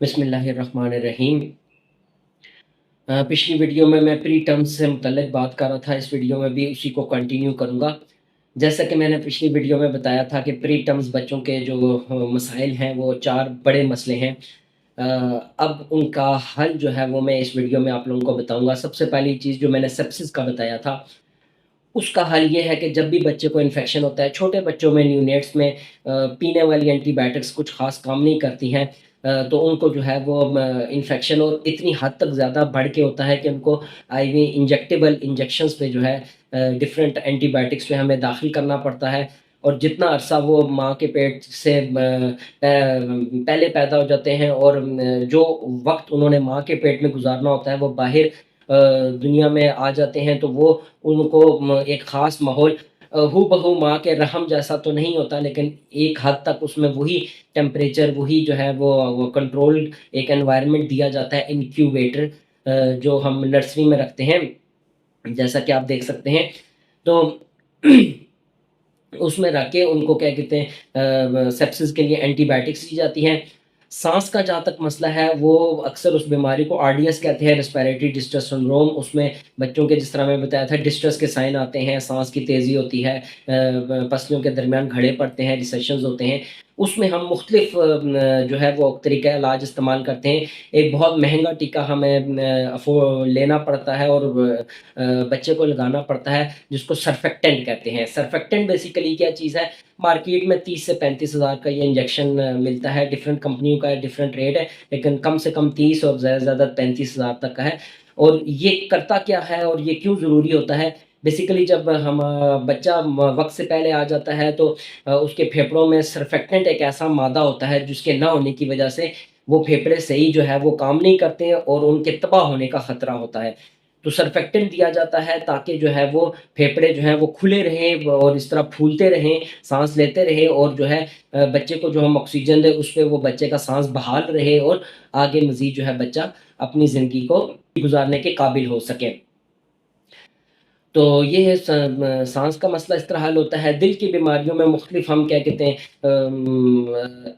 बिस्मिल्लाहिर्रहमानिर्रहीम। पिछली वीडियो में मैं प्री टर्म्स से मुतल्लिक़ बात कर रहा था, इस वीडियो में भी उसी को कंटिन्यू करूँगा। जैसा कि मैंने पिछली वीडियो में बताया था कि प्री टर्म्स बच्चों के जो मसाइल हैं वो 4 बड़े मसले हैं। अब उनका हल जो है वो मैं इस वीडियो में आप लोगों को बताऊँगा। सबसे पहली चीज़ जो मैंने सेप्सिस का बताया था, उसका हल ये है कि जब भी बच्चे को इन्फेक्शन होता है, छोटे बच्चों में न्यूनेट्स में पीने वाली एंटीबायोटिक्स कुछ ख़ास काम नहीं करती हैं। तो उनको जो है वो इन्फेक्शन और इतनी हद तक ज़्यादा बढ़ के होता है कि उनको आईवी इंजेक्टेबल इंजेक्शंस पे जो है डिफरेंट एंटीबायोटिक्स पे हमें दाखिल करना पड़ता है। और जितना अरसा वो माँ के पेट से पहले पैदा हो जाते हैं और जो वक़्त उन्होंने माँ के पेट में गुज़ारना होता है वो बाहर दुनिया में आ जाते हैं, तो वो उनको एक ख़ास माहौल हूबहू माँ के रहम जैसा तो नहीं होता, लेकिन एक हद तक उसमें वही टेम्परेचर, वही जो है वो कंट्रोल्ड एक एनवायरनमेंट दिया जाता है, इनक्यूबेटर जो हम नर्सरी में रखते हैं, जैसा कि आप देख सकते हैं। तो उसमें रख के उनको क्या कहते हैं सेप्सिस के लिए एंटीबायोटिक्स दी जाती हैं। साँस का जहाँ तक मसला है वो अक्सर उस बीमारी को आरडीएस कहते हैं, रेस्पिरेटरी डिस्ट्रेस सिंड्रोम। उसमें बच्चों के जिस तरह मैं बताया था डिस्ट्रेस के साइन आते हैं, साँस की तेज़ी होती है, पसलियों के दरमियान घड़े पड़ते हैं, रिसेशंस होते हैं। उसमें हम मुख्तलिफ जो है वो तरीक़ा इलाज इस्तेमाल करते हैं। एक बहुत महँगा टीका हमें लेना पड़ता है और बच्चे को लगाना पड़ता है, जिसको सर्फेक्टेंट कहते हैं। सर्फेक्टेंट बेसिकली क्या चीज़ है, मार्केट में 30 से 35 हज़ार का ये इंजेक्शन मिलता है, डिफरेंट कंपनियों का डिफरेंट रेट है, लेकिन कम से कम 30 और ज़्यादा से ज़्यादा 35 हज़ार तक का है। और ये करता क्या है और ये क्यों ज़रूरी होता है? बेसिकली जब हम बच्चा वक़्त से पहले आ जाता है तो उसके फेफड़ों में सर्फेक्टेंट एक ऐसा मादा होता है जिसके ना होने की वजह से वो फेफड़े सही जो है वो काम नहीं करते हैं और उनके तबाह होने का खतरा होता है। तो सर्फेक्टेंट दिया जाता है ताकि जो है वो फेफड़े जो हैं वो खुले रहें और इस तरह फूलते रहें, साँस लेते रहें और जो है बच्चे को जो हम ऑक्सीजन दें उस पे वो बच्चे का साँस बहाल रहे और आगे मज़ीद जो है बच्चा अपनी ज़िंदगी को गुज़ारने के काबिल हो सके। तो ये है साँस का मसला इस तरह हल होता है। दिल की बीमारियों में मुख्तलिफ हम क्या कहते हैं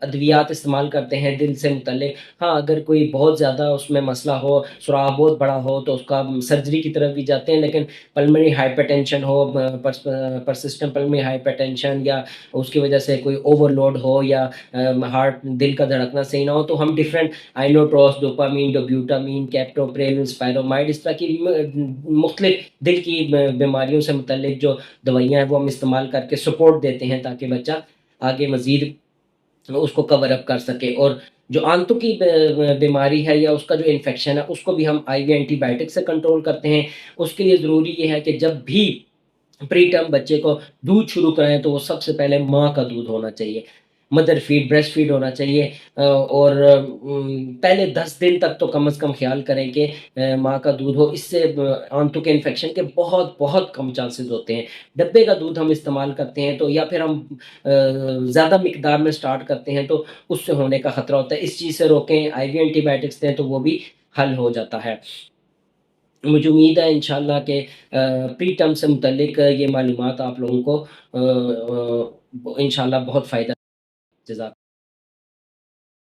अद्वियात इस्तेमाल करते हैं दिल से मुतल्लिक़। हाँ, अगर कोई बहुत ज़्यादा उसमें मसला हो, सुराख बहुत बड़ा हो तो उसका सर्जरी की तरफ भी जाते हैं, लेकिन पल्मोनरी हाइपरटेंशन हो, परसिस्टेंट पल्मोनरी हाइपरटेंशन या उसकी वजह से कोई ओवरलोड हो या हार्ट दिल का धड़कना सही ना हो, तो हम डिफरेंट आइनोट्रोस, डोपामाइन, दोब्यूटामाइन, कैप्टोप्रिल, स्पाइरोमाइड इस तरह की मुख्तलिफ दिल की बीमारियों से मुतल्लिक जो दवाइयाँ हैं वो हम इस्तेमाल करके सपोर्ट देते हैं ताकि बच्चा आगे मज़ीद उसको कवर अप कर सके। और जो आंतों की बीमारी है या उसका जो इन्फेक्शन है उसको भी हम आईवी एंटीबायोटिक से कंट्रोल करते हैं। उसके लिए ज़रूरी ये है कि जब भी प्री टर्म बच्चे को दूध शुरू कराएँ तो वो सबसे पहले माँ का दूध होना चाहिए। मदर फीड, ब्रेस्ट फीड होना चाहिए और पहले 10 दिन तक तो कम से कम ख़्याल करें कि माँ का दूध हो। इससे आंतों के इन्फेक्शन के बहुत कम चांसेस होते हैं। डब्बे का दूध हम इस्तेमाल करते हैं तो या फिर हम ज़्यादा मिकदार में स्टार्ट करते हैं तो उससे होने का ख़तरा होता है। इस चीज़ से रोकें, आईवी एंटीबायोटिक्स दें तो वो भी हल हो जाता है। मुझे उम्मीद है इंशाअल्लाह कि प्री टर्म से मुतल्लिक ये मालूमात आप लोगों को इंशाअल्लाह बहुत फ़ायदा जज़ाक